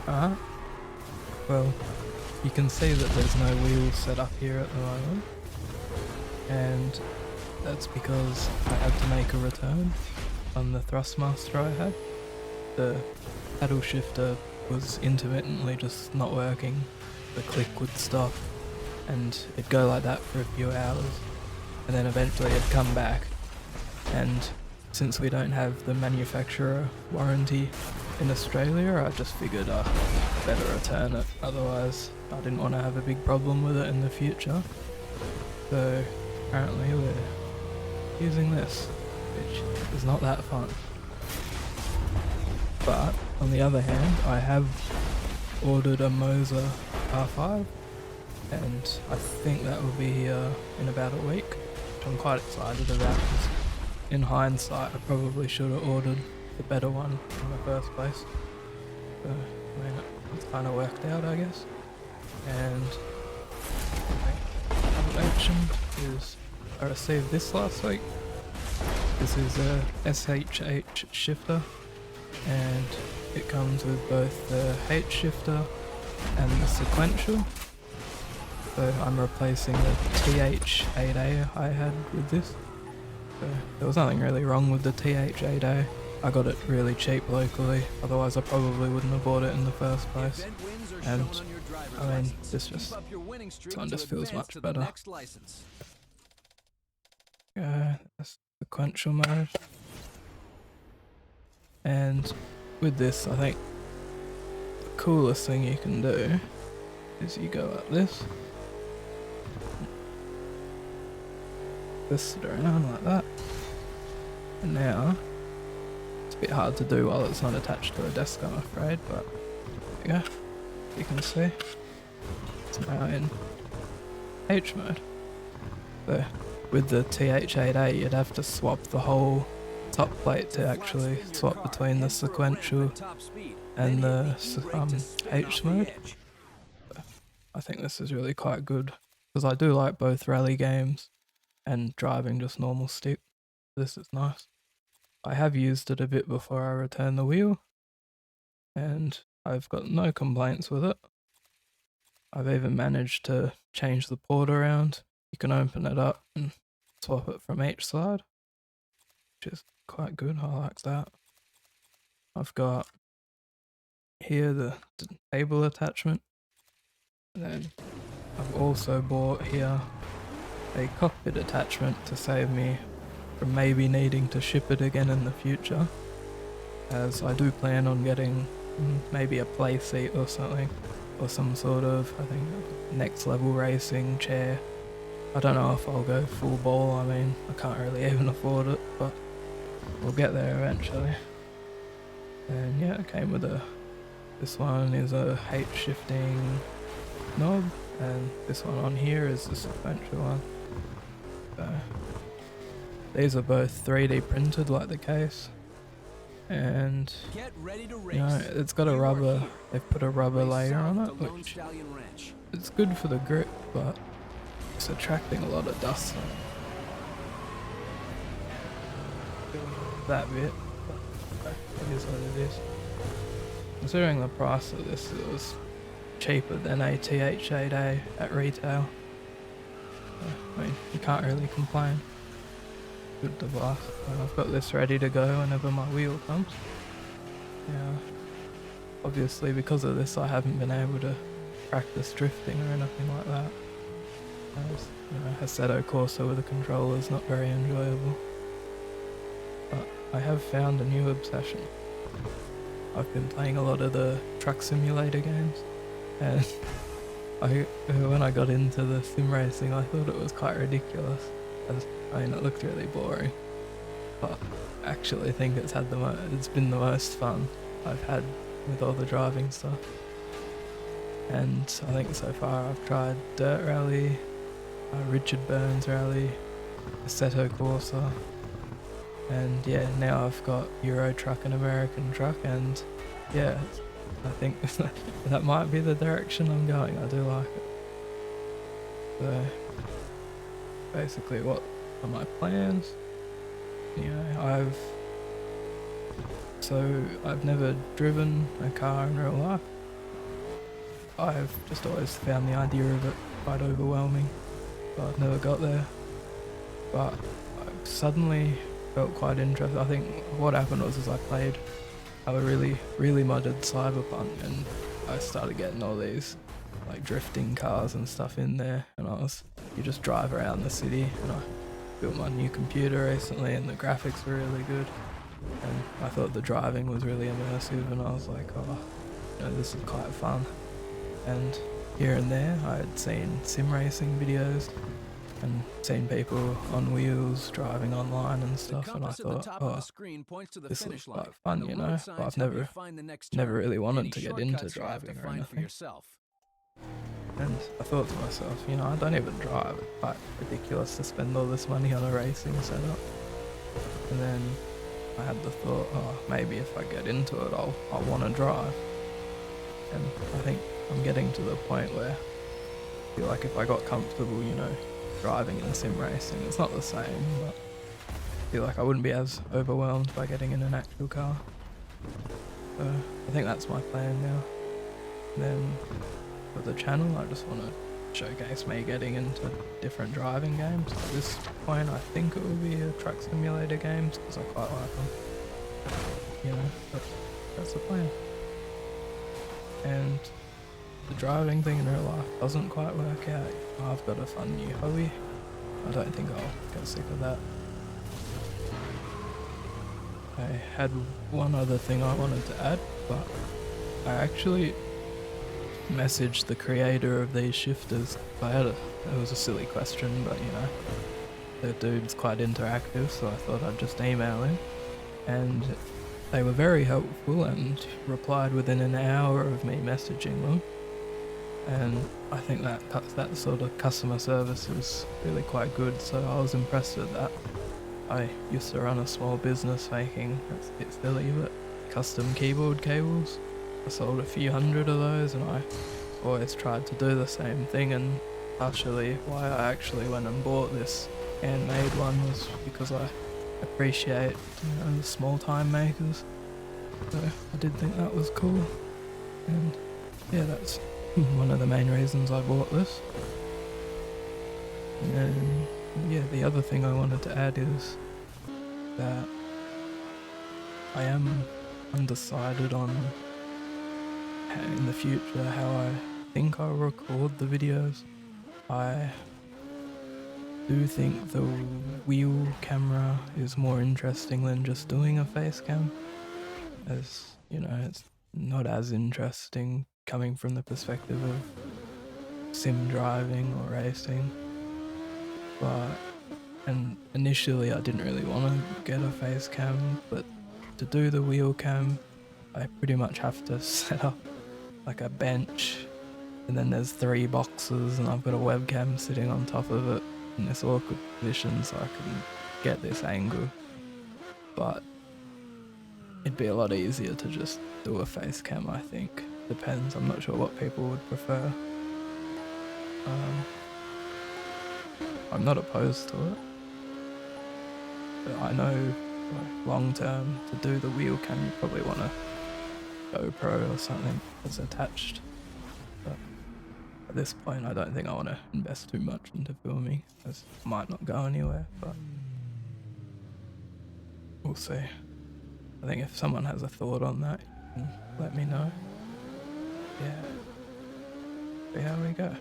Alright, well, you can see that there's no wheels set up here at the moment, and that's because I had to make a return on the Thrustmaster I had. The paddle shifter was intermittently just not working, the click would stop, and it'd go like that for a few hours, and then eventually it'd come back, and since we don't have the manufacturer warranty in Australia, I just figured I better return it, otherwise I didn't want to have a big problem with it in the future. So apparently we're using this, which is not that fun. But on the other hand, I have ordered a Moza R5, and I think that will be here in about a week, which I'm quite excited about, because in hindsight I probably should have ordered the better one in the first place. So, I mean, it's kind of worked out, I guess. And I haven't mentioned is I received this last week. This is a SHH shifter, and it comes with both the H shifter and the sequential. So I'm replacing the TH8A I had with this. So there was nothing really wrong with the TH8A. I got it really cheap locally, otherwise I probably wouldn't have bought it in the first place. And I mean, this one just feels much better. That's sequential mode. And with this, I think the coolest thing you can do is you go like this, twist it around like that, and now it's a bit hard to do while it's not attached to a desk, I'm afraid, but there you go, you can see it's now in H mode. So with the TH8A you'd have to swap the whole top plate to actually swap between the sequential and the H mode. So I think this is really quite good, because I do like both rally games and driving just normal stick. This is nice. I have used it a bit before I returned the wheel, and I've got no complaints with it. I've even managed to change the port around. You can open it up and swap it from each side, which is quite good. I like that. I've got here the table attachment, and then I've also bought here a cockpit attachment to save me from maybe needing to ship it again in the future, as I do plan on getting maybe a play seat or something, or some sort of, I think, next level racing chair. I don't know if I'll go full ball, I mean, I can't really even afford it, but we'll get there eventually. And yeah, it came with this one is a H shifting knob, and this one on here is the sequential one. So these are both 3D printed like the case, and you know, it's got a rubber, they've put a rubber layer on it, which it's good for the grip, but it's attracting a lot of dust on that bit, but it is what it is. Considering the price of this, it was cheaper than a TH8A at retail. I mean, you can't really complain. Good device. And I've got this ready to go whenever my wheel comes. Yeah. Obviously, because of this, I haven't been able to practice drifting or anything like that. As, you know, Assetto Corsa with a controller is not very enjoyable. But I have found a new obsession. I've been playing a lot of the truck simulator games, and when I got into the sim racing, I thought it was quite ridiculous. I mean, it looked really boring, but I actually think it's been the most fun I've had with all the driving stuff. And I think so far I've tried Dirt Rally, Richard Burns Rally, Assetto Corsa, and yeah, now I've got Euro Truck and American Truck, and yeah, I think that might be the direction I'm going. I do like it. So basically, what are my plans? You know, I've never driven a car in real life. I've just always found the idea of it quite overwhelming, so I've never got there. But I suddenly felt quite interested. I think what happened was I played a really modded Cyberpunk, and I started getting all these like drifting cars and stuff in there, and you just drive around the city, and I built my new computer recently and the graphics were really good, and I thought the driving was really immersive, and I was like, oh, you know, this is quite fun. And here and there I had seen sim racing videos and seen people on wheels driving online and stuff, and I thought, oh, this looks quite fun, you know, but I've never really wanted to get into driving or anything. And I thought to myself, you know, I don't even drive. It's quite ridiculous to spend all this money on a racing setup. And then I had the thought, oh, maybe if I get into it, I'll want to drive. And I think I'm getting to the point where I feel like if I got comfortable, you know, driving in sim racing, it's not the same, but I feel like I wouldn't be as overwhelmed by getting in an actual car. So I think that's my plan now. And then for the channel, I just want to showcase me getting into different driving games. At this point, I think it will be a truck simulator games because I quite like them. You know, that's the plan. And the driving thing in real life doesn't quite work out. I've got a fun new hobby. I don't think I'll get sick of that. I had one other thing I wanted to add, but I actually messaged the creator of these shifters. It was a silly question, but you know, the dude's quite interactive, so I thought I'd just email him. And they were very helpful and replied within an hour of me messaging them. And I think that sort of customer service is really quite good, so I was impressed with that. I used to run a small business making, that's a bit silly, but custom keyboard cables. I sold a few hundred of those, and I always tried to do the same thing, and partially why I actually went and bought this handmade one was because I appreciate, you know, the small time makers. So I did think that was cool, and yeah, that's one of the main reasons I bought this. And then, yeah, the other thing I wanted to add is that I am undecided on in the future how I think I'll record the videos. I do think the wheel camera is more interesting than just doing a face cam, as you know, it's not as interesting coming from the perspective of sim driving or racing. And initially I didn't really want to get a face cam, but to do the wheel cam I pretty much have to set up like a bench, and then there's 3 boxes, and I've got a webcam sitting on top of it in this awkward position so I can get this angle. But it'd be a lot easier to just do a face cam, I think. Depends, I'm not sure what people would prefer. I'm not opposed to it, but I know like, long term to do the wheel cam you probably want a GoPro or something that's attached, but at this point I don't think I want to invest too much into filming, as it might not go anywhere, but we'll see. I think if someone has a thought on that, you can let me know. Yeah, see how we go.